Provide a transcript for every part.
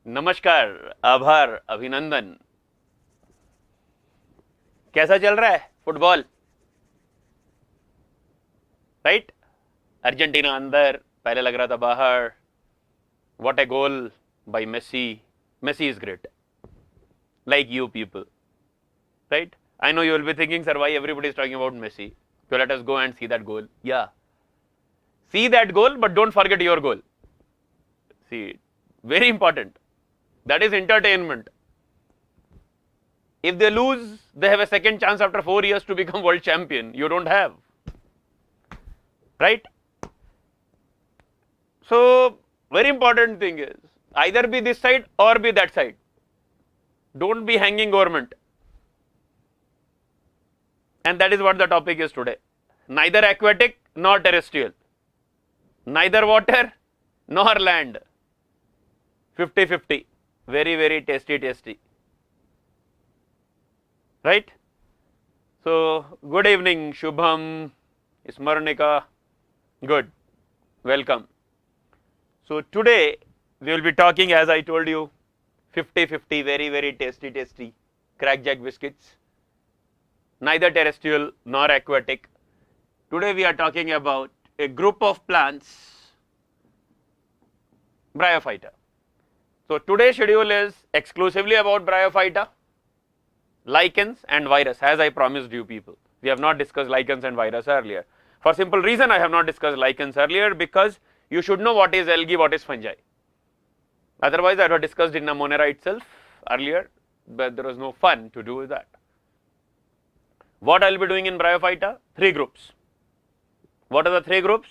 नमस्कार, आभार, अभिनंदन। कैसा चल रहा है फुटबॉल? राइट? अर्जेंटीना अंदर, पहले लग रहा था बाहर। What a goal by Messi. Messi is great, like you people, right? I know you will be thinking, sir, why everybody is talking about Messi? So let us go and see that goal. Yeah, see that goal, but don't forget your goal. See, very important. That is entertainment. If they lose, they have a second chance after 4 years to become world champion. You don't have. Right? So, very important thing is, either be this side or be that side. Don't be hanging government. And that is what the topic is today. Neither aquatic nor terrestrial. Neither water nor land. 50-50. Very, very tasty. Right? So, good evening, Shubham, Smarnika. Good. Welcome. So, today we will be talking, as I told you, 50-50, very, very tasty. Crackjack biscuits. Neither terrestrial nor aquatic. Today we are talking about a group of plants, Bryophyta. So today's schedule is exclusively about Bryophyta, lichens and virus, as I promised you people. We have not discussed lichens and virus earlier. For simple reason I have not discussed lichens earlier, because you should know what is algae, what is fungi. Otherwise I would have discussed in Monera itself earlier, but there was no fun to do that. What I will be doing in Bryophyta? 3 groups. What are the 3 groups?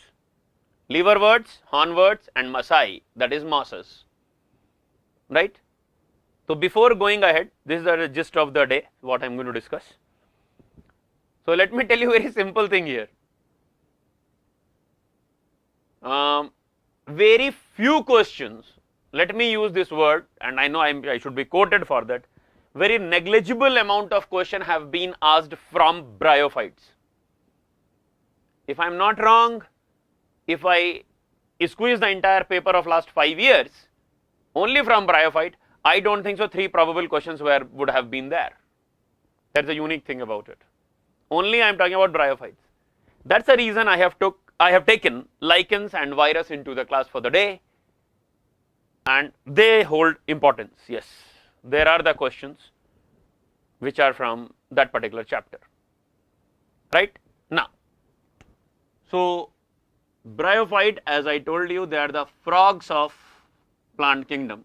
Liverworts, hornworts and Masai, that is mosses. Right? So before going ahead, this is the gist of the day, what I am going to discuss. So let me tell you a very simple thing here. Very few questions, let me use this word, and I know I should be quoted for that. Very negligible amount of question have been asked from Bryophytes. If I am not wrong, if I squeeze the entire paper of last 5 years only from Bryophyte, I don't think so 3 probable questions would have been there. That's a unique thing about it. Only I am talking about Bryophytes. That's the reason I have taken lichens and virus into the class for the day, and they hold importance. Yes, there are the questions which are from that particular chapter. Right? Now, so Bryophyte, as I told you, they are the frogs of plant kingdom.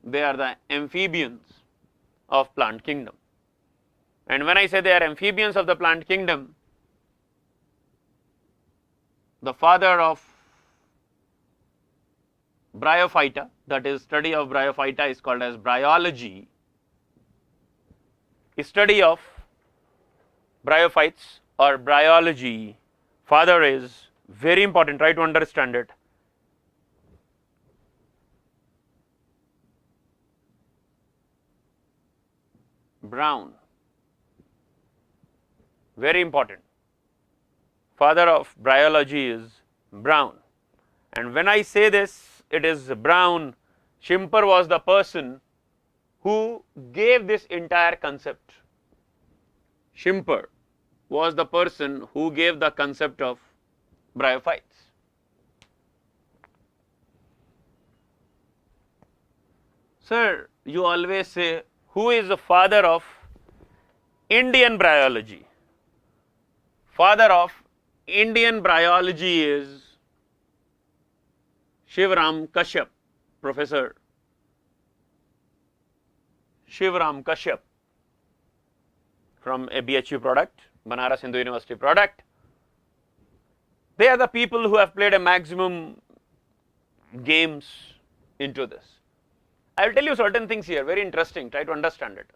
They are the amphibians of plant kingdom. And when I say they are amphibians of the plant kingdom, the father of Bryophyta, that is study of Bryophyta, is called as bryology. Study of Bryophytes or bryology, father is very important, try to understand it. Brown, very important. Father of bryology is Brown. And when I say this, it is Brown. Schimper was the person who gave this entire concept. Schimper was the person who gave the concept of Bryophytes. Sir, you always say, who is the father of Indian bryology? Father of Indian bryology is Shivram Kashyap, Professor Shivram Kashyap from a BHU product, Banaras Hindu University product. They are the people who have played a maximum games into this. I will tell you certain things here, very interesting, try to understand it.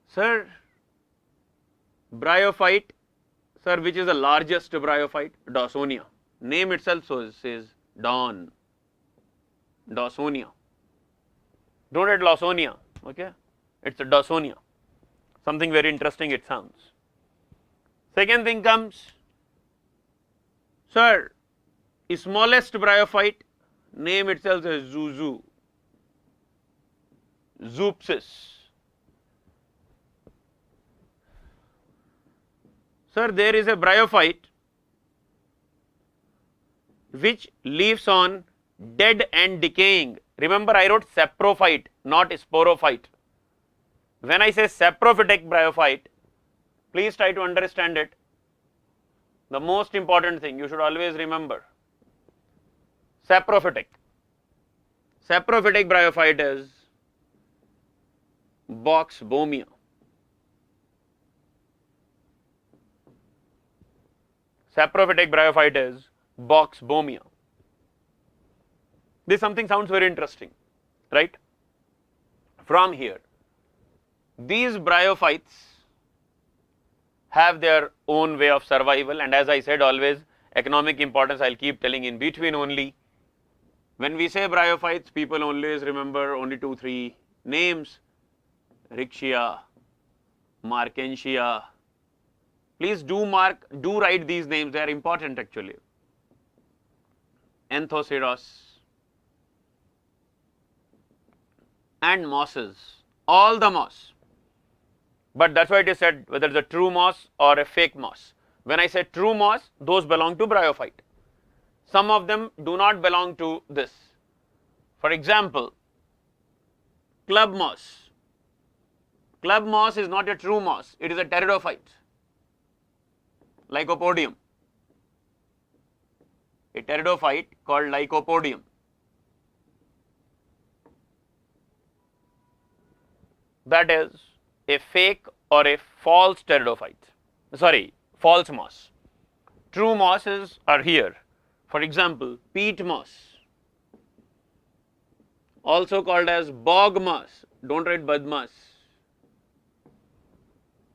Sir, Bryophyte, sir, which is the largest bryophyte? Dawsonia. Name itself says Dawn. Dawsonia. Don't write Lawsonia, okay? It's a Dawsonia. Something very interesting it sounds. Second thing comes, sir, smallest bryophyte, name itself is Zuzu. Zoopsis. Sir, there is a bryophyte which lives on dead and decaying. Remember, I wrote saprophyte, not sporophyte. When I say saprophytic bryophyte, please try to understand it. The most important thing you should always remember, saprophytic. Saprophytic bryophyte is Boxbomia. Saprophytic bryophyte is Boxbomia. This something sounds very interesting, right? From here, these bryophytes have their own way of survival, and as I said always, economic importance I will keep telling in between only. When we say bryophytes, people always remember only 2-3 names, Rixia, Markensia. Please do write these names, they are important actually. Anthoceros and mosses, all the moss. But that's why it is said whether it's a true moss or a fake moss. When I say true moss, those belong to bryophyte. Some of them do not belong to this. For example, club moss. Club moss is not a true moss, it is a pteridophyte. Lycopodium. A pteridophyte called Lycopodium. That is a fake or a false pteridophyte. Sorry, false moss. True mosses are here. For example, peat moss, also called as bog moss. Don't write badmas.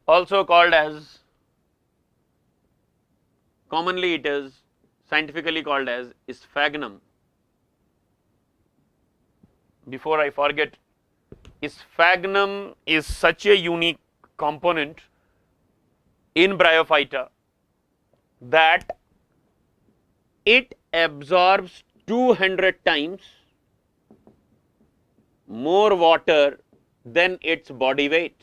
Also called as, commonly it is scientifically called as sphagnum. Before I forget, sphagnum is such a unique component in Bryophyta that it absorbs 200 times more water than its body weight.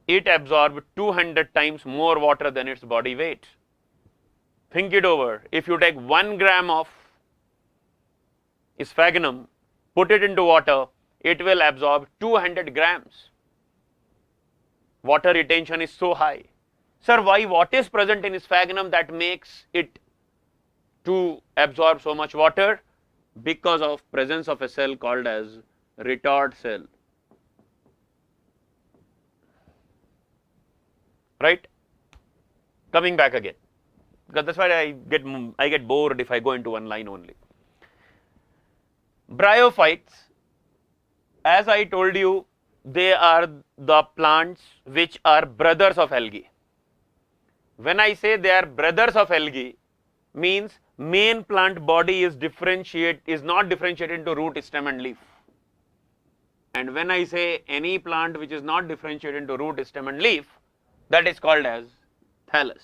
It absorbs 200 times more water than its body weight. Think it over. If you take 1 gram of sphagnum, put it into water, it will absorb 200 grams. Water retention is so high. Sir, why? What is present in sphagnum that makes it to absorb so much water? Because of presence of a cell called as retard cell. Right? Coming back again, because that's why I get bored if I go into one line only. Bryophytes, as I told you, they are the plants which are brothers of algae. When I say they are brothers of algae, means main plant body is not differentiated into root, stem and leaf. And when I say any plant which is not differentiated into root, stem and leaf, that is called as thallus.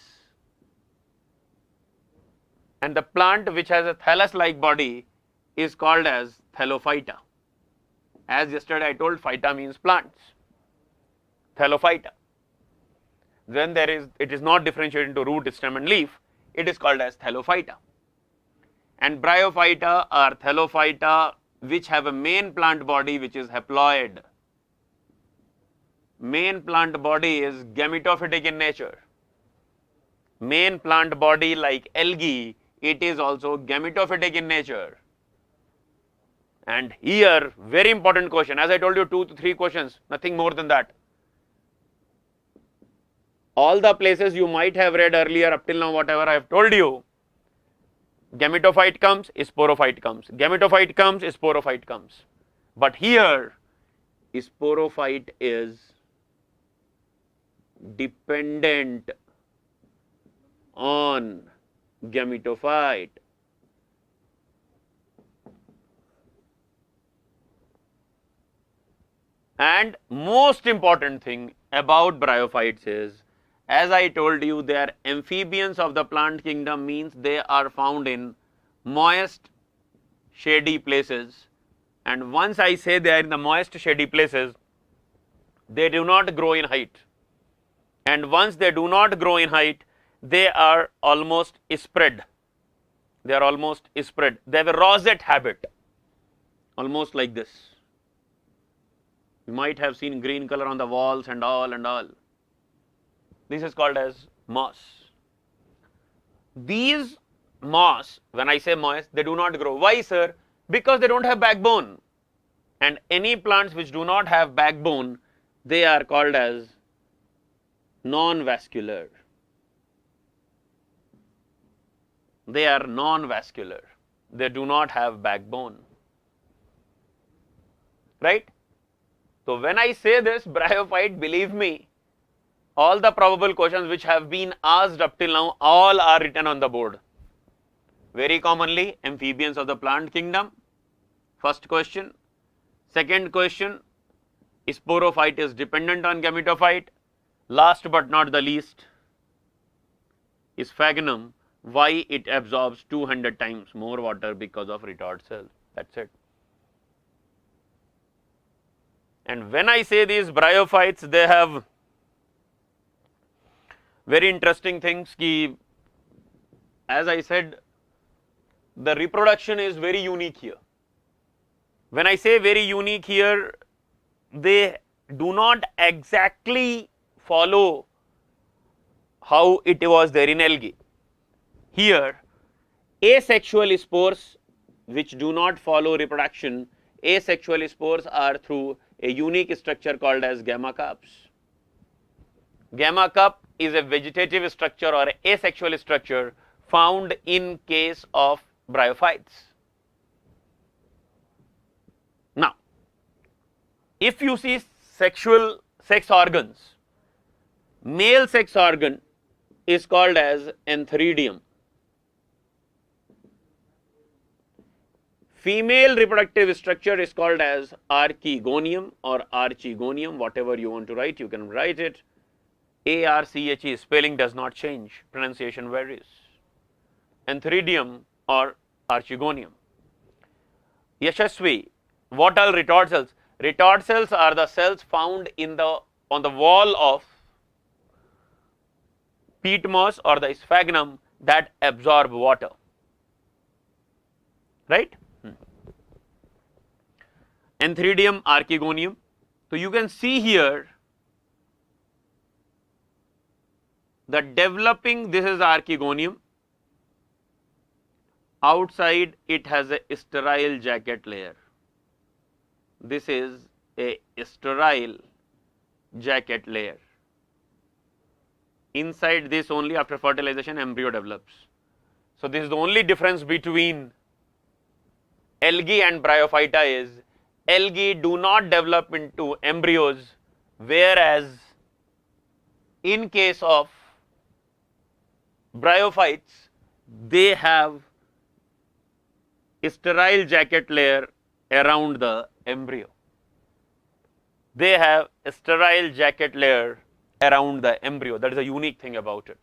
And the plant which has a thallus-like body is called as Thallophyta. As yesterday I told, phyta means plants. Thallophyta. Then it is not differentiated into root, stem and leaf, it is called as Thallophyta. And Bryophyta are Thallophyta which have a main plant body which is haploid. Main plant body is gametophytic in nature. Main plant body like algae, it is also gametophytic in nature. And here, very important question, as I told you 2 to 3 questions, nothing more than that. All the places you might have read earlier up till now, whatever I have told you, gametophyte comes, sporophyte comes, gametophyte comes, sporophyte comes. But here, sporophyte is dependent on gametophyte. And most important thing about bryophytes is, as I told you, they are amphibians of the plant kingdom, means they are found in moist, shady places. And once I say they are in the moist, shady places, they do not grow in height. And once they do not grow in height, they are almost spread. They are almost spread. They have a rosette habit, almost like this. You might have seen green color on the walls and all and all. This is called as moss. These moss, when I say moss, they do not grow. Why, sir? Because they don't have backbone. And any plants which do not have backbone, they are called as non-vascular. They are non-vascular. They do not have backbone. Right? So when I say this, bryophyte, believe me, all the probable questions which have been asked up till now, all are written on the board. Very commonly, amphibians of the plant kingdom, first question. Second question, sporophyte is dependent on gametophyte. Last but not the least, sphagnum, why it absorbs 200 times more water because of retard cells. That's it. And when I say these bryophytes, they have very interesting things. Ki, as I said, the reproduction is very unique here. When I say very unique here, they do not exactly follow how it was there in algae. Here, asexual spores which do not follow reproduction, asexual spores are through a unique structure called as gamma cups. Gamma cup is a vegetative structure or asexual structure found in case of bryophytes. Now, if you see sexual sex organs, male sex organ is called as antheridium. Female reproductive structure is called as archegonium or archegonium, whatever you want to write, you can write it. ARCHE, spelling does not change, pronunciation varies. Antheridium or archegonium. Yashasvi, what are retard cells? Retard cells are the cells found in the on the wall of peat moss or the sphagnum that absorb water. Right? Antheridium, archegonium. So you can see here the developing, this is archegonium. Outside it has a sterile jacket layer. This is a sterile jacket layer. Inside this only after fertilization embryo develops. So this is the only difference between algae and Bryophyta is algae do not develop into embryos, whereas in case of Bryophytes, they have a sterile jacket layer around the embryo. They have a sterile jacket layer around the embryo. That is a unique thing about it.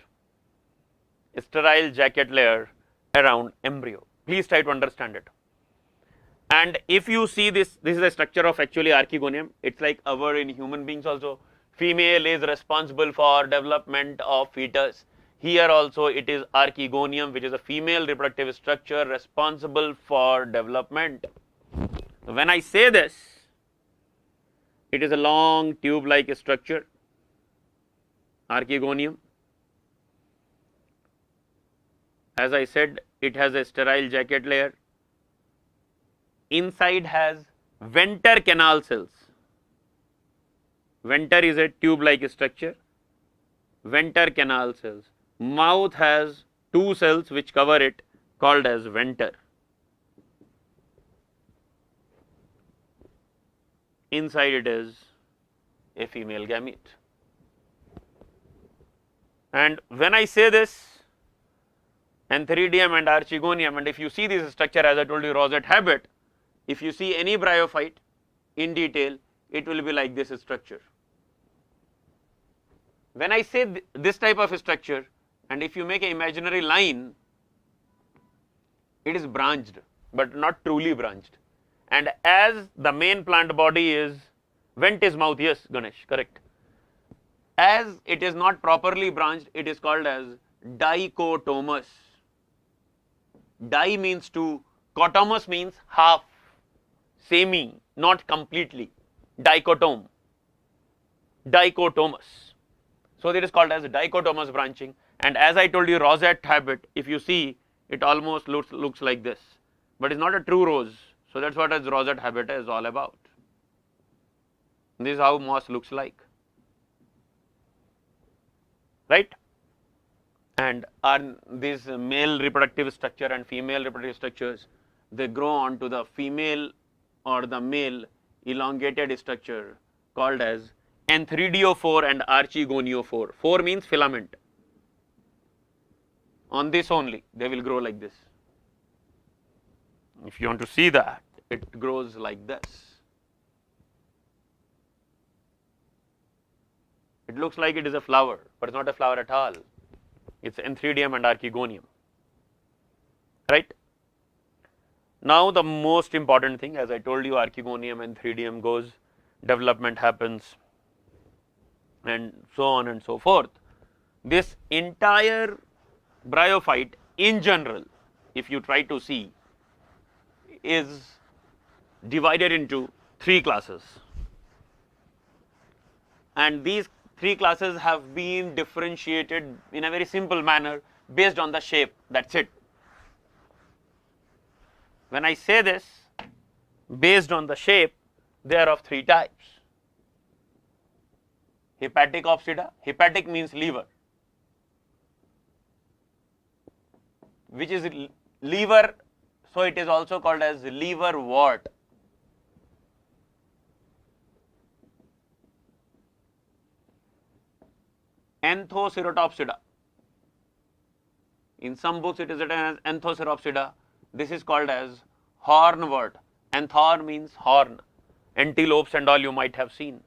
A sterile jacket layer around embryo. Please try to understand it. And if you see this, this is the structure of actually archegonium. It's like our in human beings also. Female is responsible for development of fetus. Here also it is archegonium, which is a female reproductive structure responsible for development. So when I say this, it is a long tube-like structure, archegonium. As I said, it has a sterile jacket layer. inside has venter canal cells. Venter is a tube-like structure, venter canal cells. Mouth has two cells which cover it, called as venter. Inside it is a female gamete. And when I say this, Antheridium and Archegonium, and if you see this structure, as I told you, rosette habit, if you see any bryophyte in detail, it will be like this structure. When I say this type of structure, and if you make an imaginary line, it is branched, but not truly branched. And as the main plant body is, vent is mouth, yes Ganesh, correct. As it is not properly branched, it is called as dichotomous. Di means two, cotomous means half, semi, not completely, dichotomous. So it is called as dichotomous branching, and as I told you, rosette habit, if you see, it almost looks like this, but it's not a true rose. So that's what a rosette habit is all about. This is how moss looks like, right? And these male reproductive structure and female reproductive structures, they grow onto the female or the male elongated structure called as antheridiophore and archegoniophore. Phore means filament. On this only, they will grow like this. If you want to see that, it grows like this. It looks like it is a flower, but it's not a flower at all. It's antheridium and archegonium, right? Now the most important thing, as I told you, archegonium and antheridium goes, development happens, and so on and so forth. This entire bryophyte in general, if you try to see, is divided into three classes, and these three classes have been differentiated in a very simple manner based on the shape, that's it. When I say this, based on the shape, they are of three types. Hepatic opsida, hepatic means liver, which is liver, so it is also called as liverwort. Anthoceratopsida, in some books it is written as anthoceratopsida, this is called as hornwort. Anthor means horn, antelopes and all you might have seen.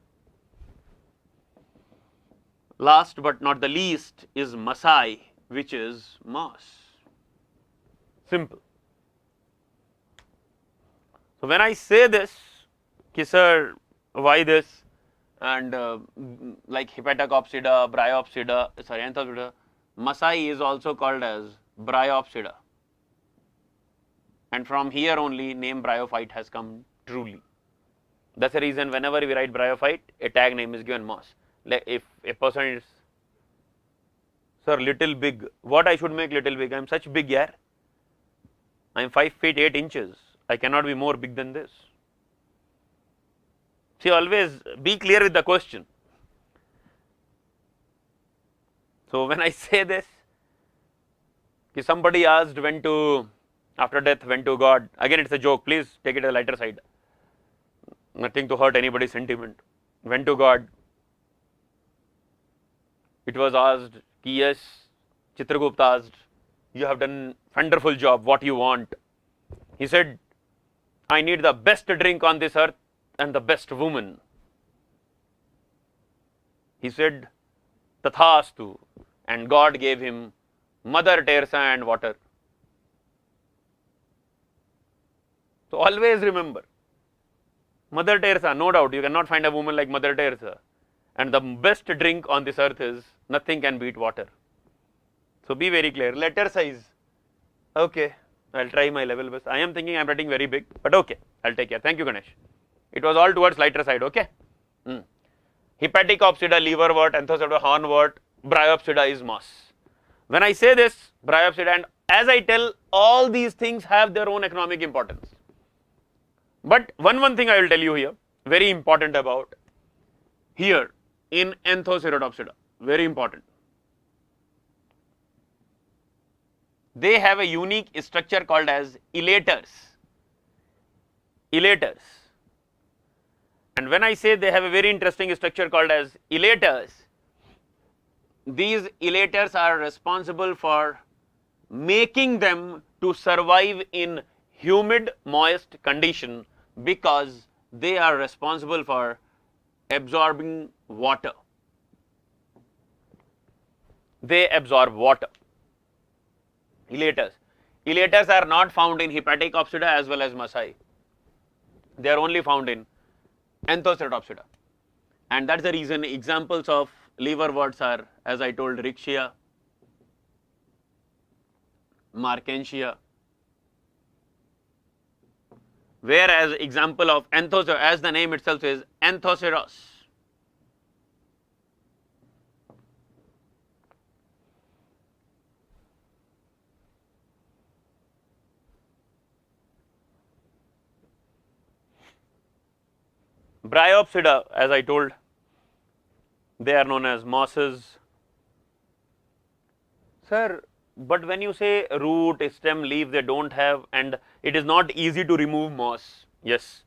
Last but not the least is Masai, which is moss. Simple. So when I say this, sir, why this? And like Hepatocopsida, Bryopsida, sorry, Anthopsida, Masai is also called as Bryopsida. And from here only name Bryophyte has come truly. That's the reason whenever we write Bryophyte, a tag name is given moss. Like if a person is, sir, little big, what I should make little big? I am such big, yeah. I am 5 feet 8 inches. I cannot be more big than this. See, always be clear with the question. So when I say this, if somebody asked when to, after death, when to God, again it's a joke, please take it a lighter side. Nothing to hurt anybody's sentiment. When to God, it was asked, yes, Chitragupta asked, you have done wonderful job, what you want? He said, I need the best drink on this earth and the best woman. He said, Tathastu, and God gave him Mother Teresa and water. So always remember, Mother Teresa, no doubt, you cannot find a woman like Mother Teresa, and the best drink on this earth is, nothing can beat water. So be very clear. Letter size, okay, I'll try my level best. I am thinking I'm writing very big, but okay, I'll take care. Thank you, Ganesh. It was all towards lighter side, okay. Hepatic opsida, liverwort, anthocera, hornwort, bryopsida is moss. When I say this, bryopsida, and as I tell, all these things have their own economic importance. But one thing I will tell you here, very important about here in Anthoceratopsida, very important. They have a unique structure called as elaters. Elaters. And when I say they have a very interesting structure called as elaters, these elaters are responsible for making them to survive in humid, moist condition because they are responsible for absorbing water. They absorb water. Elaters. Elaters are not found in hepatic opsida as well as Massai. They are only found in Anthoceratopsida. And that's the reason examples of liverworts are, as I told, Rixia, Markensia. Whereas example of Anthoceros, as the name itself says, Anthoceros. Bryopsida, as I told, they are known as mosses. Sir, but when you say root, stem, leaf, they don't have, and it is not easy to remove moss. Yes,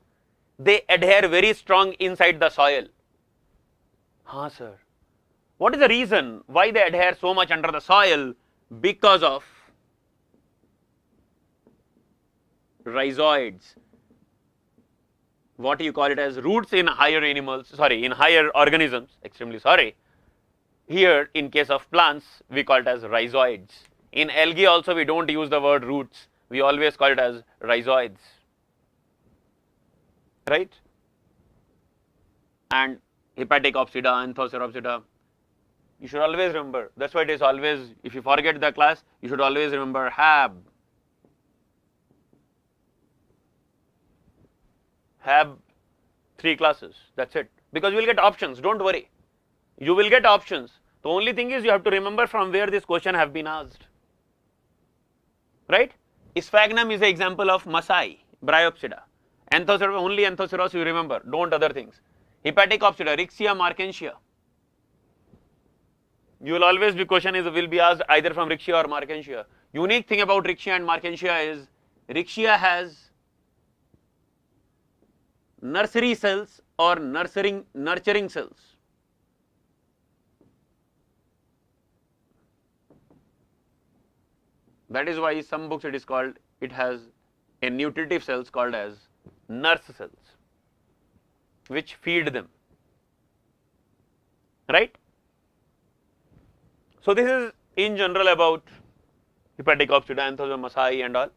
they adhere very strong inside the soil. Huh, sir. What is the reason why they adhere so much under the soil? Because of rhizoids. What you call it as roots in higher animals, sorry, in higher organisms, extremely sorry. Here, in case of plants, we call it as rhizoids. In algae also, we don't use the word roots, we always call it as rhizoids, right? And hepatic opsida, Anthoceratopsida, you should always remember, that's why it is always, if you forget the class, you should always remember HAB. Have 3 classes, that's it, because you will get options, don't worry, you will get options. The only thing is you have to remember from where this question have been asked, right? Sphagnum is an example of Massai, Bryopsida. Anthoceros, only Anthoceros you remember, don't other things. Hepatic opsida, Rixia, Markensia. You will always be question is will be asked either from Rixia or Markensia. Unique thing about Rixia and Markensia is Rixia has nursery cells or nurturing cells. That is why some books it is called, it has a nutritive cells called as nurse cells, which feed them, right? So this is in general about hepatic opsida, Anthoceros, Massai and all.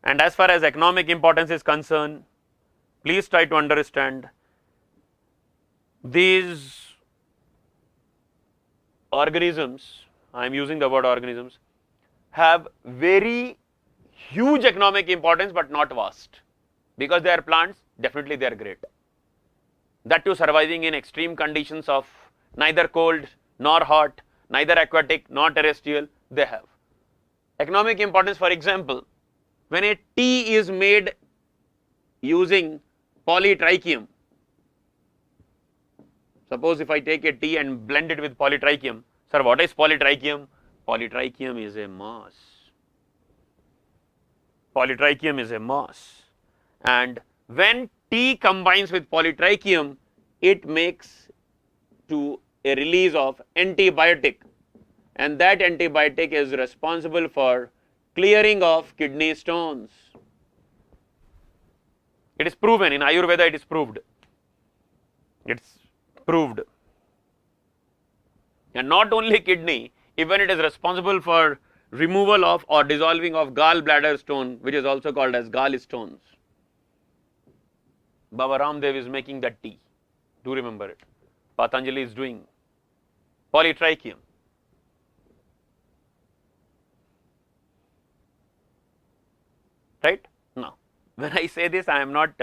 And as far as economic importance is concerned, please try to understand these organisms, I am using the word organisms, have very huge economic importance but not vast, because they are plants, definitely they are great. That too surviving in extreme conditions of neither cold nor hot, neither aquatic nor terrestrial, they have. Economic importance, for example, when a tea is made using polytrichium, suppose if I take a tea and blend it with polytrichium, sir, what is polytrichium? Polytrichium is a moss. Polytrichium is a moss. And when tea combines with polytrichium, it makes to a release of antibiotic, and that antibiotic is responsible for clearing of kidney stones. It is proven in Ayurveda, it is proved. It's proved. And not only kidney, even it is responsible for removal of or dissolving of gallbladder stone, which is also called as gallstones. Baba Ramdev is making that tea. Do remember it. Patanjali is doing polytrichium. Right? Now, when I say this, I am not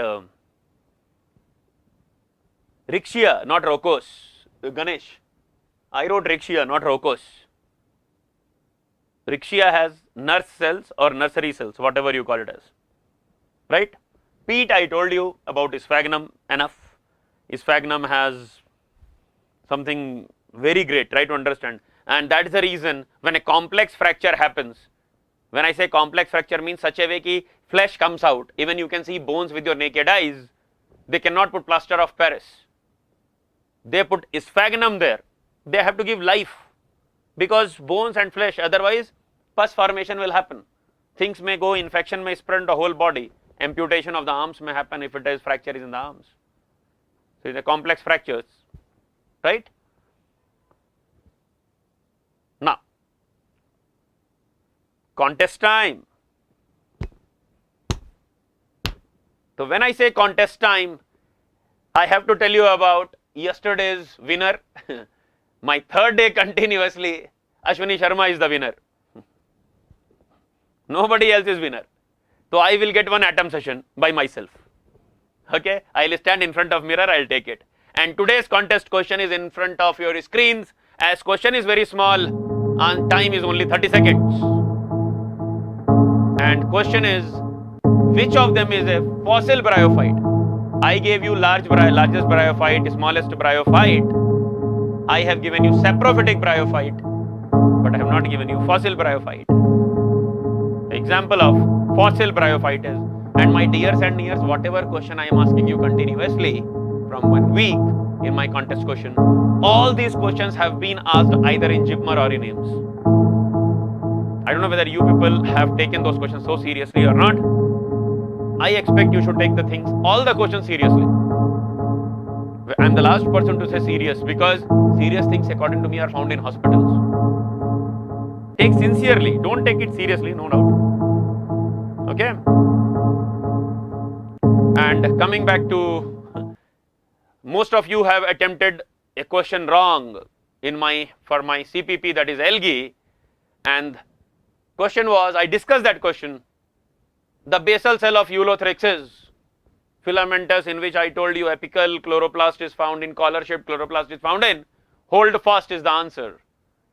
Rixia, not Rocos. Ganesh, I wrote Rixia, not Rocos. Rixia has nurse cells or nursery cells, whatever you call it as, right? peat I told you about sphagnum enough. Sphagnum has something very great, try to understand, and that is the reason when a complex fracture happens, when I say complex fracture means such a way ki flesh comes out, even you can see bones with your naked eyes, they cannot put plaster of Paris, they put sphagnum there, they have to give life, because bones and flesh, otherwise pus formation will happen, things may go, infection may spread the whole body, amputation of the arms may happen if it is fracture is in the arms. So, the complex fractures, right. Now, contest time. So, when I say contest time, I have to tell you about yesterday's winner. My third day continuously, Ashwini Sharma is the winner. Nobody else is winner. So, I will get one atom session by myself. Okay, I will stand in front of mirror, I will take it. And today's contest question is in front of your screens, as question is very small and time is only 30 seconds. And question is, which of them is a fossil bryophyte? I gave you largest bryophyte, smallest bryophyte. I have given you saprophytic bryophyte, but I have not given you fossil bryophyte. The example of fossil bryophyte is, and my dears and nears, whatever question I am asking you continuously from 1 week in my contest question, all these questions have been asked either in JIPMER or in AIMS. I don't know whether you people have taken those questions so seriously or not. I expect you should take the things, all the questions seriously. I am the last person to say serious, because serious things according to me are found in hospitals. Take sincerely, don't take it seriously, no doubt. Okay. And coming back to, most of you have attempted a question wrong in for my CPP, that is algae, and question was, I discussed that question, the basal cell of Eulothrixis filamentous, in which I told you apical chloroplast is found in, collar shaped chloroplast is found in, hold fast is the answer.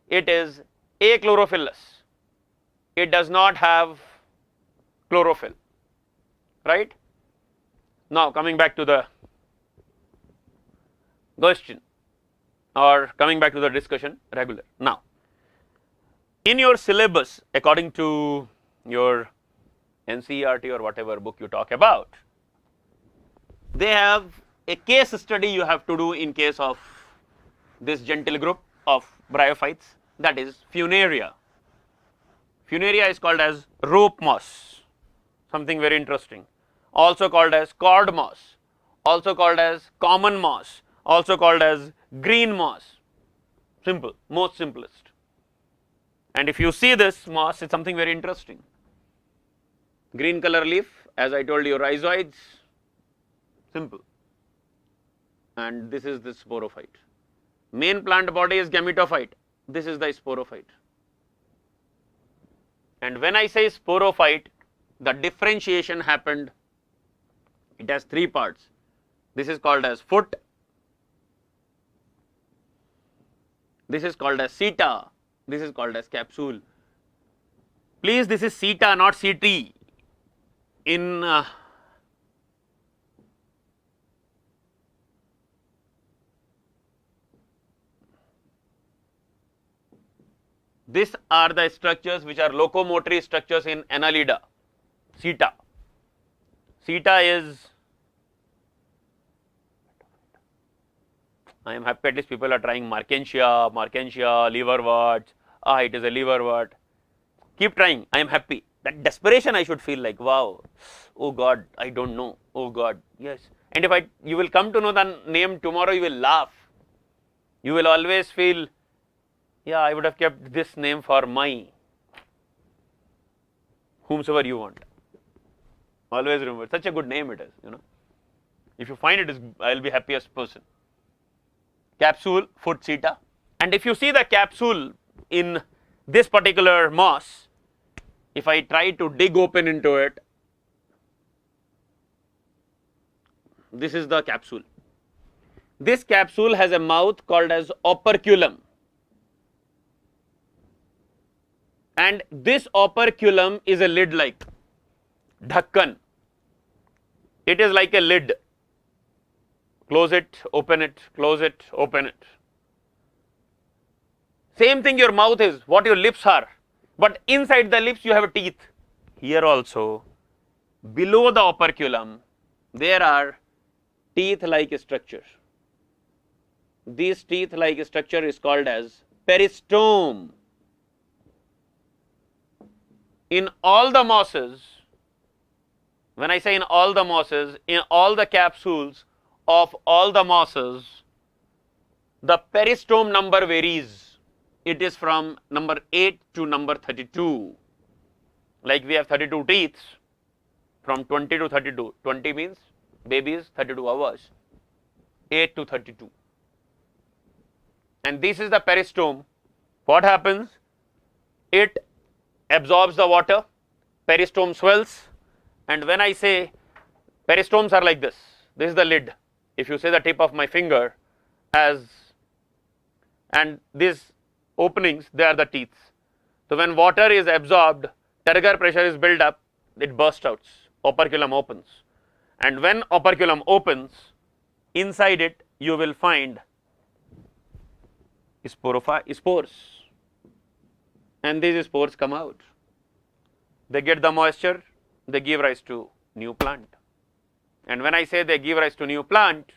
It is achlorophyllous. It does not have chlorophyll, right. Now, coming back to the question, or coming back to the discussion regular. Now, in your syllabus, according to your NCERT or whatever book you talk about, they have a case study you have to do in case of this gentle group of bryophytes, that is Funaria. Funaria is called as rope moss, something very interesting, also called as cord moss, also called as common moss, also called as green moss, simple, most simplest. And if you see this moss, it is something very interesting, green color leaf, as I told you, rhizoids, simple, and this is the sporophyte. Main plant body is gametophyte, this is the sporophyte. And when I say sporophyte, the differentiation happened, it has 3 parts. This is called as foot, this is called as seta, this is called as capsule. Please, this is seta, not CT. In these are the structures which are locomotory structures in Annelida, seta. Seta is, I am happy at least people are trying Markensia, liverwort, it is a liverwort. Keep trying, I am happy. That desperation I should feel like, wow, oh God, I don't know, oh God, yes. And if you will come to know the name tomorrow, you will laugh. You will always feel, yeah, I would have kept this name for my whomsoever you want. Always remember, such a good name it is, you know. If you find it is, I will be happiest person. Capsule, foot, seta. And if you see the capsule in this particular moss, if I try to dig open into it, this is the capsule. This capsule has a mouth called as operculum, and this operculum is a lid like dhakkan. It is like a lid. Close it, open it, close it, open it. Same thing your mouth is, what your lips are, but inside the lips you have a teeth. Here also, below the operculum, there are teeth-like structures. This teeth-like structure is called as peristome. In all the mosses, when I say in all the mosses, in all the capsules of all the mosses, the peristome number varies. It is from number 8 to number 32. Like we have 32 teeth, from 20 to 32. 20 means babies, 32 hours. 8 to 32. And this is the peristome. What happens? It absorbs the water, peristome swells, and when I say peristomes are like this is the lid. If you say the tip of my finger as, and these openings, they are the teeth. So when water is absorbed, turgor pressure is built up, it bursts out, operculum opens. And when operculum opens, inside it you will find spores. And these spores come out. They get the moisture, they give rise to new plant. And when I say they give rise to new plant,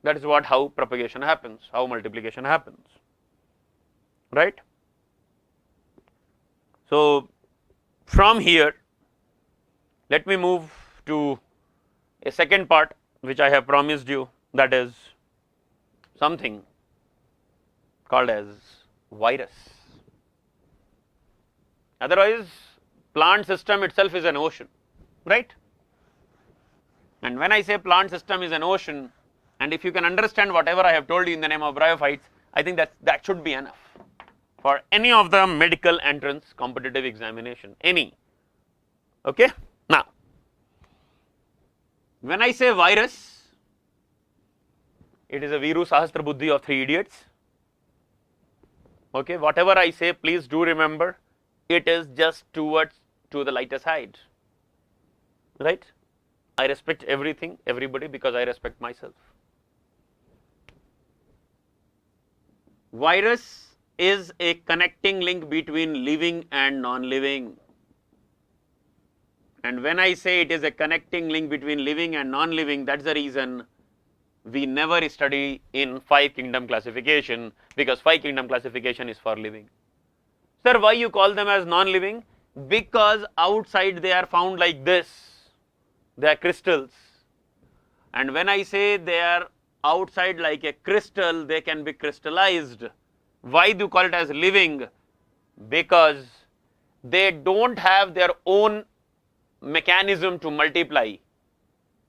that is what how propagation happens, how multiplication happens, right? So from here, let me move to a second part which I have promised you, that is something called as virus. Otherwise, plant system itself is an ocean, right? And when I say plant system is an ocean, and if you can understand whatever I have told you in the name of Bryophytes, I think that should be enough for any of the medical entrance competitive examination, any. Okay? Now, when I say virus, it is a Viru Sahasra Buddhi of 3 idiots. Okay, whatever I say, please do remember, it is just to the lighter side, right? I respect everything, everybody, because I respect myself. Virus is a connecting link between living and non-living. And when I say it is a connecting link between living and non-living, that's the reason we never study in 5 kingdom classification, because 5 kingdom classification is for living. Sir, why you call them as non-living? Because outside they are found like this, they are crystals. And when I say they are outside like a crystal, they can be crystallized. Why do you call it as living? Because they don't have their own mechanism to multiply.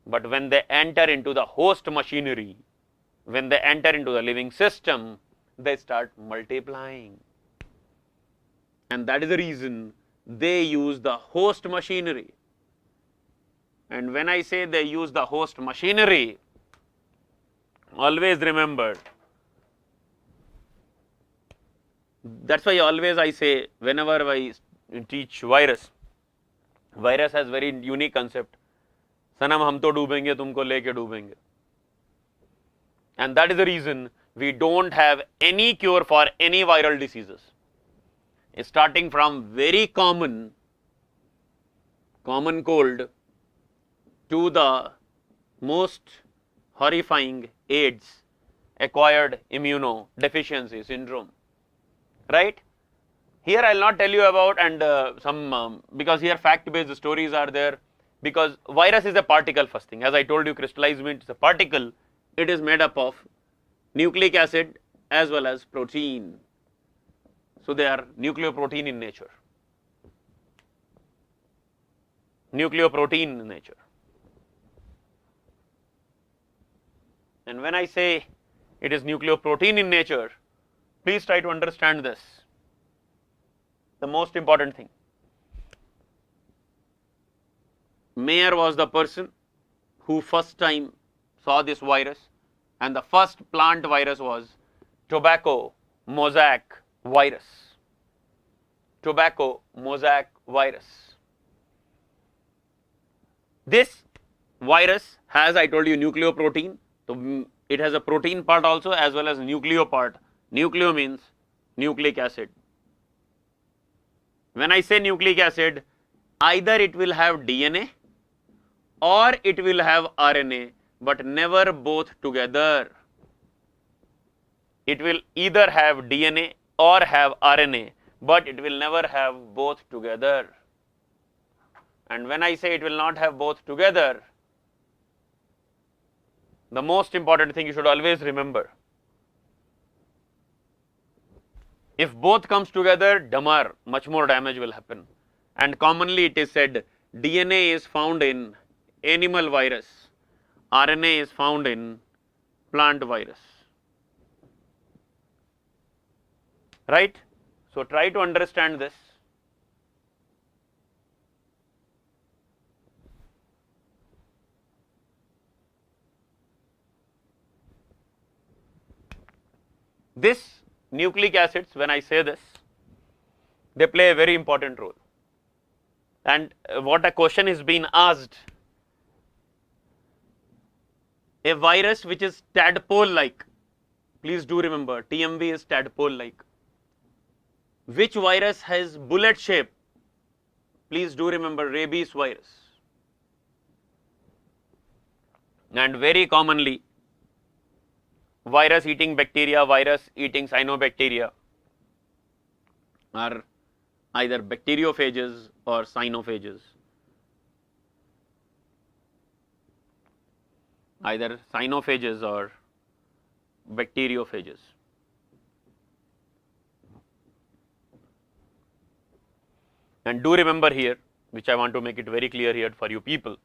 But when they enter into the host machinery, when they enter into the living system, they start multiplying. And that is the reason they use the host machinery. And when I say they use the host machinery, always remember, that's why always I say, whenever I teach virus, virus has very unique concept. Sanam, hum to doobenge, tumko leke doobenge. And that is the reason we don't have any cure for any viral diseases. Starting from very common cold to the most horrifying AIDS, acquired immunodeficiency syndrome, right? Here I will not tell you about and because here fact based stories are there, because virus is a particle first thing. As I told you, crystallized meat is a particle. It is made up of nucleic acid as well as protein. So they are nucleoprotein in nature. Nucleoprotein in nature. And when I say it is nucleoprotein in nature, please try to understand this. The most important thing. Mayer was the person who first time saw this virus, and the first plant virus was tobacco mosaic virus. Tobacco mosaic virus. This virus has, I told you, nucleoprotein. So it has a protein part also as well as nucleo part. Nucleo means nucleic acid. When I say nucleic acid, either it will have DNA or it will have RNA, but never both together. It will either have DNA or have RNA, but it will never have both together. And when I say it will not have both together, the most important thing you should always remember, if both comes together, damar, much more damage will happen. And commonly it is said DNA is found in animal virus, RNA is found in plant virus. Right? So try to understand this. This nucleic acids, when I say this, they play a very important role. And what a question is being asked, a virus which is tadpole-like, please do remember TMV is tadpole-like. Which virus has bullet shape? Please do remember rabies virus. And very commonly, virus eating bacteria, virus eating cyanobacteria are either bacteriophages or cyanophages. Either cyanophages or bacteriophages. And do remember here, which I want to make it very clear here for you people,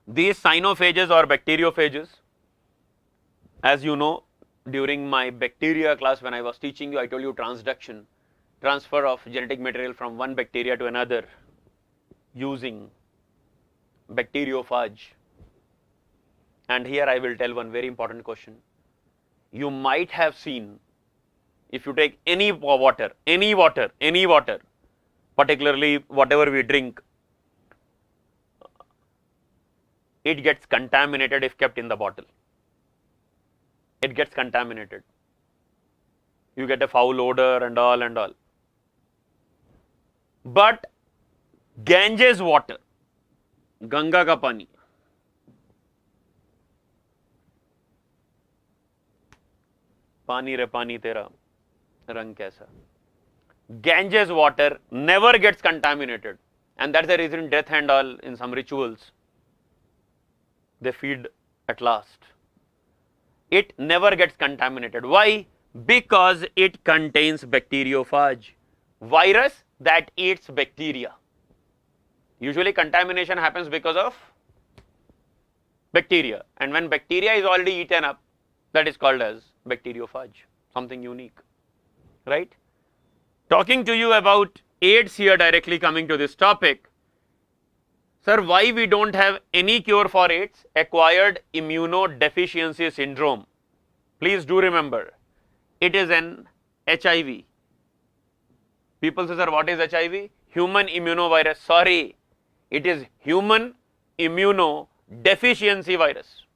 these cyanophages or bacteriophages, as you know, during my bacteria class when I was teaching you, I told you transduction, transfer of genetic material from one bacteria to another using bacteriophage. And here I will tell one very important question. You might have seen, if you take any water, particularly whatever we drink, it gets contaminated if kept in the bottle. It gets contaminated. You get a foul odor and all and all. But Ganges water, Ganga ka pani, pani re pani tera rang kaisa. Ganges water never gets contaminated, and that's the reason death and all in some rituals they feed at last. It never gets contaminated. Why? Because it contains bacteriophage, virus that eats bacteria. Usually contamination happens because of bacteria, and when bacteria is already eaten up, that is called as bacteriophage, something unique, right? Talking to you about AIDS here, directly coming to this topic. Sir, why we don't have any cure for AIDS? Acquired immunodeficiency syndrome. Please do remember, it is an HIV. People say, sir, what is HIV? Human immunovirus. Sorry, it is human immunodeficiency virus.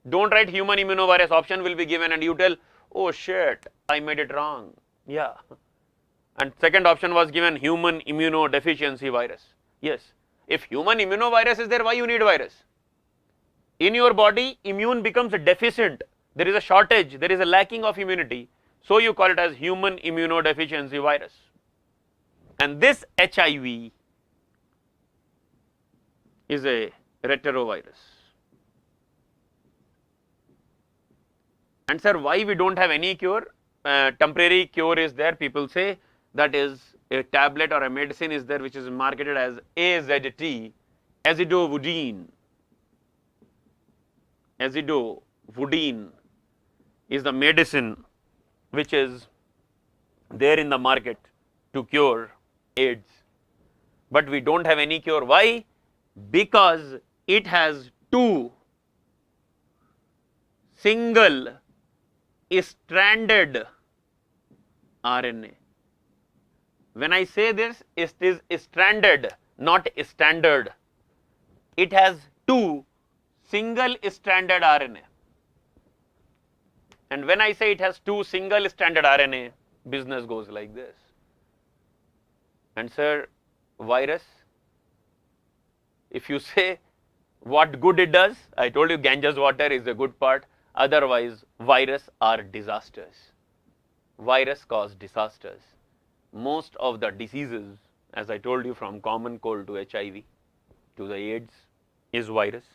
Don't write human immunovirus, option will be given and you tell, oh shit, I made it wrong. Yeah. And second option was given human immunodeficiency virus. Yes. If human immunovirus is there, why you need virus? In your body, immune becomes deficient. There is a shortage, there is a lacking of immunity. So you call it as human immunodeficiency virus. And this HIV is a retrovirus. And sir, why we don't have any cure? Temporary cure is there, people say, that is a tablet or a medicine is there which is marketed as AZT, azidovodine. Azidovodine is the medicine which is there in the market to cure AIDS. But we don't have any cure. Why? Because it has two single stranded RNA. When I say this, it is stranded, not standard. It has 2 single stranded RNA. And when I say it has 2 single stranded RNA, business goes like this. And sir, virus, if you say what good it does, I told you Ganges water is a good part, otherwise virus are disasters. Virus cause disasters. Most of the diseases, as I told you, from common cold to HIV to the AIDS, is virus.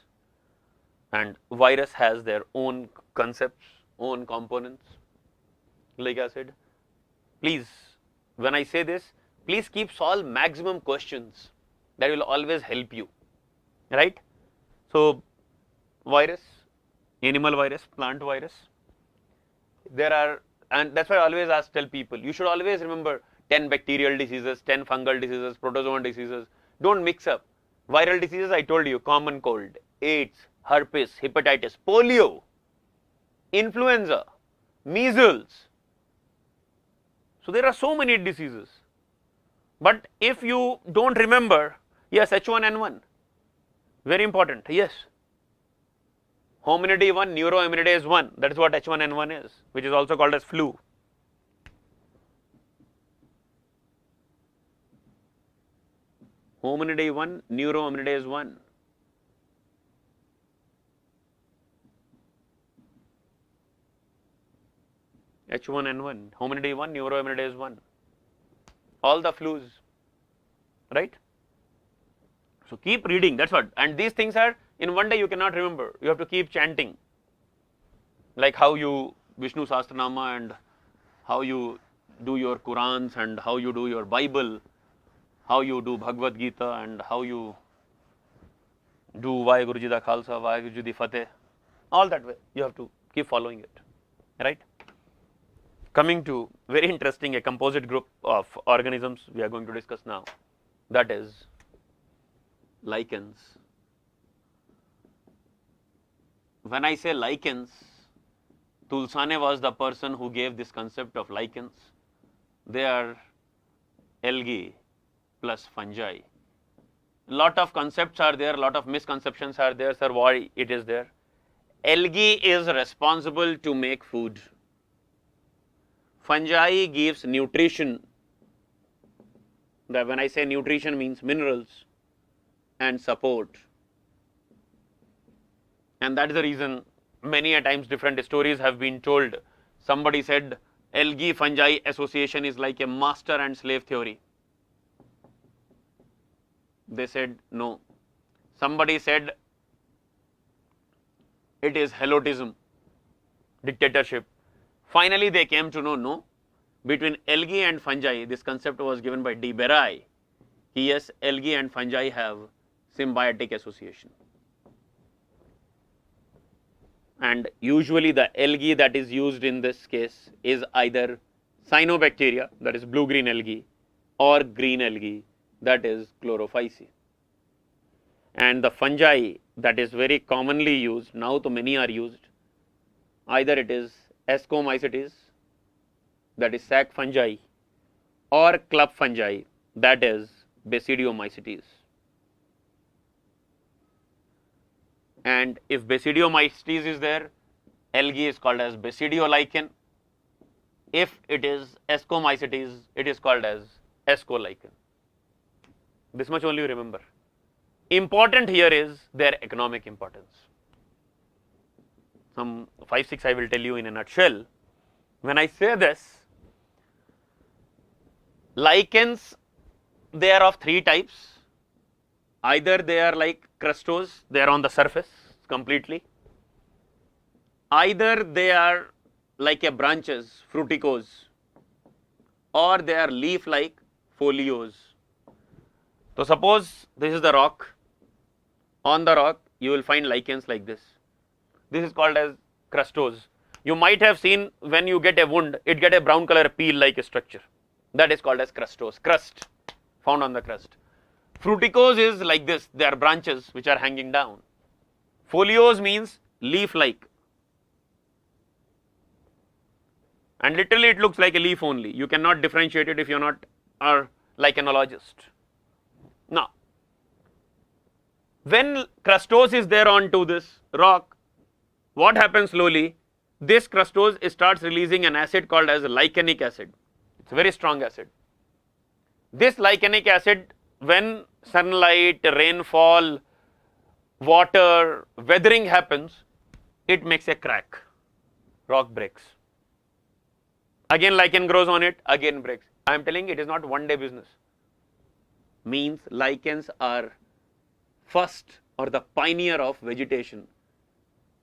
And virus has their own concepts, own components. Like I said, please, when I say this, please keep solve maximum questions. That will always help you, right? So, virus, animal virus, plant virus. There are, and that's why I always tell people, you should always remember 10 bacterial diseases, 10 fungal diseases, protozoan diseases. Don't mix up. Viral diseases, I told you, common cold, AIDS, herpes, hepatitis, polio, influenza, measles. So there are so many diseases. But if you don't remember, yes, H1N1, very important, yes. Hominidase 1, neurohominidase 1, that is what H1N1 is, which is also called as flu. Hominidase 1, neurohominidase 1. H1N1, hominidase 1, neurohominidase 1. All the flus, right? So keep reading, that's what. And these things are, in one day you cannot remember. You have to keep chanting. Like how you Vishnu Sahasranama and how you do your Qurans and how you do your Bible, how you do Bhagavad Gita and how you do Vaheguru Ji da Khalsa, Vaheguru Ji di Fateh. All that way, you have to keep following it, right? Coming to very interesting, a composite group of organisms we are going to discuss now, that is lichens. When I say lichens, Tulsane was the person who gave this concept of lichens. They are algae plus fungi. Lot of concepts are there, lot of misconceptions are there, sir, why it is there. Algae is responsible to make food. Fungi gives nutrition. That when I say nutrition means minerals and support. And that is the reason many a times different stories have been told. Somebody said algae fungi association is like a master and slave theory. They said no. Somebody said it is helotism, dictatorship. Finally, they came to know, no, between algae and fungi, this concept was given by D. Berry. Yes, algae and fungi have symbiotic association. And usually the algae that is used in this case is either cyanobacteria, that is blue-green algae, or green algae, that is chlorophyce. And the fungi that is very commonly used, now to many are used, either it is Ascomycetes, that is sac fungi, or club fungi, that is Basidiomycetes. And if Basidiomycetes is there, algae is called as Basidiolichen. If it is Ascomycetes, it is called as Ascolichen. This much only you remember. Important here is their economic importance. Some 5-6 I will tell you in a nutshell. When I say this, lichens, they are of 3 types. Either they are like crustose, they are on the surface completely. Either they are like a branches, fruticose, or they are leaf-like foliose. So suppose this is the rock. On the rock, you will find lichens like this. This is called as crustose. You might have seen when you get a wound, it get a brown color peel like a structure. That is called as crustose, crust found on the crust. Fruticose is like this, they are branches which are hanging down. Foliose means leaf-like. And literally it looks like a leaf only. You cannot differentiate it if you are not a lichenologist. Now, When crustose is there onto this rock, what happens slowly? This crustose starts releasing an acid called as lichenic acid. It's a very strong acid. This lichenic acid, when sunlight, rainfall, water, weathering happens, it makes a crack. Rock breaks. Again lichen grows on it, again breaks. I am telling you, it is not one day business. Means lichens are first or the pioneer of vegetation.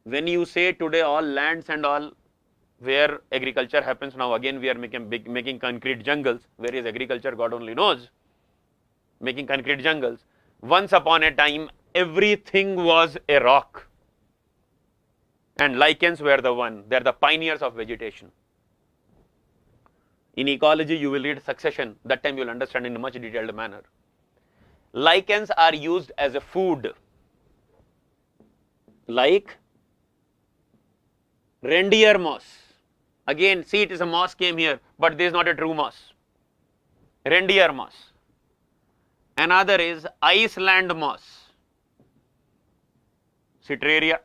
When you say today all lands and all where agriculture happens, now again we are making concrete jungles, where is agriculture God only knows, making concrete jungles. Once upon a time everything was a rock, and lichens were the one, they are the pioneers of vegetation. In ecology you will read succession, that time you will understand in a much detailed manner. Lichens are used as a food, like reindeer moss. Again, see, it is a moss came here, but this is not a true moss. Reindeer moss. Another is Iceland moss, Citraria.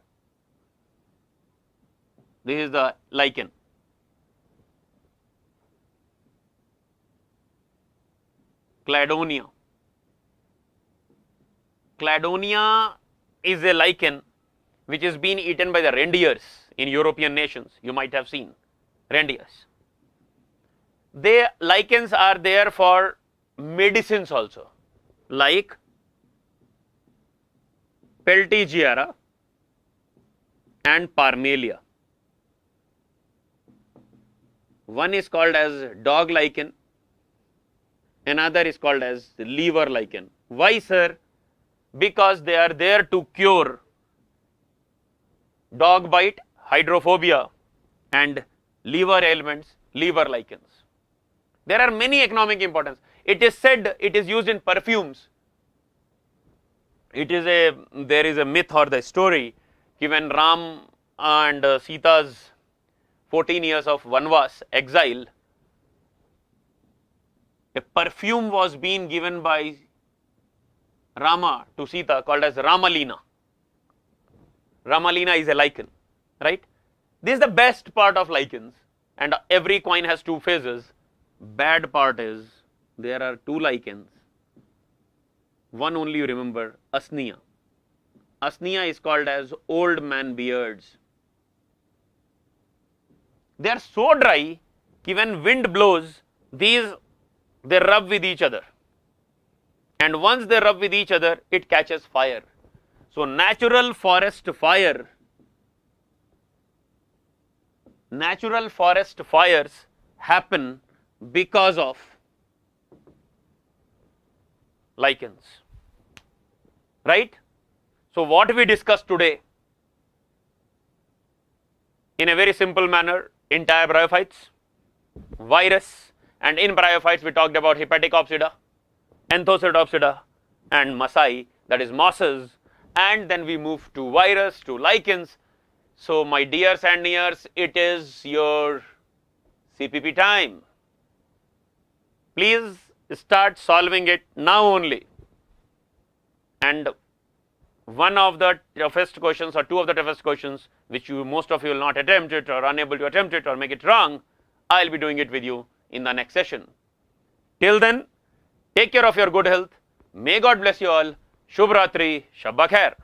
This is the lichen. Cladonia. Cladonia is a lichen which is being eaten by the reindeers in European nations. You might have seen reindeers. They lichens are there for medicines also, like Peltigiara and Parmelia. One is called as dog lichen, another is called as liver lichen. Why, sir? Because they are there to cure dog bite, hydrophobia, and liver ailments, liver lichens. There are many economic importance. It is said it is used in perfumes. There is a myth or the story when Ram and Sita's 14 years of Vanvas, exile, a perfume was being given by Rama to Sita called as Ramalina. Ramalina is a lichen, right? This is the best part of lichens, and every coin has two faces. Bad part is there are two lichens. One only you remember, Asnia. Asnia is called as old man beards. They are so dry that when wind blows, they rub with each other. And once they rub with each other, it catches fire. So natural forest fires happen because of lichens, right? So what we discussed today in a very simple manner, entire bryophytes, virus, and in bryophytes we talked about hepaticopsida, anthocytopsida, and masai, that is mosses, and then we move to virus, to lichens. So my dears and nears, it is your CPP time. Please start solving it now only. And one of the toughest questions or two of the toughest questions which most of you will not attempt it or unable to attempt it or make it wrong, I will be doing it with you in the next session. Till then, take care of your good health. May God bless you all. Shubh Ratri, Shabba Khair.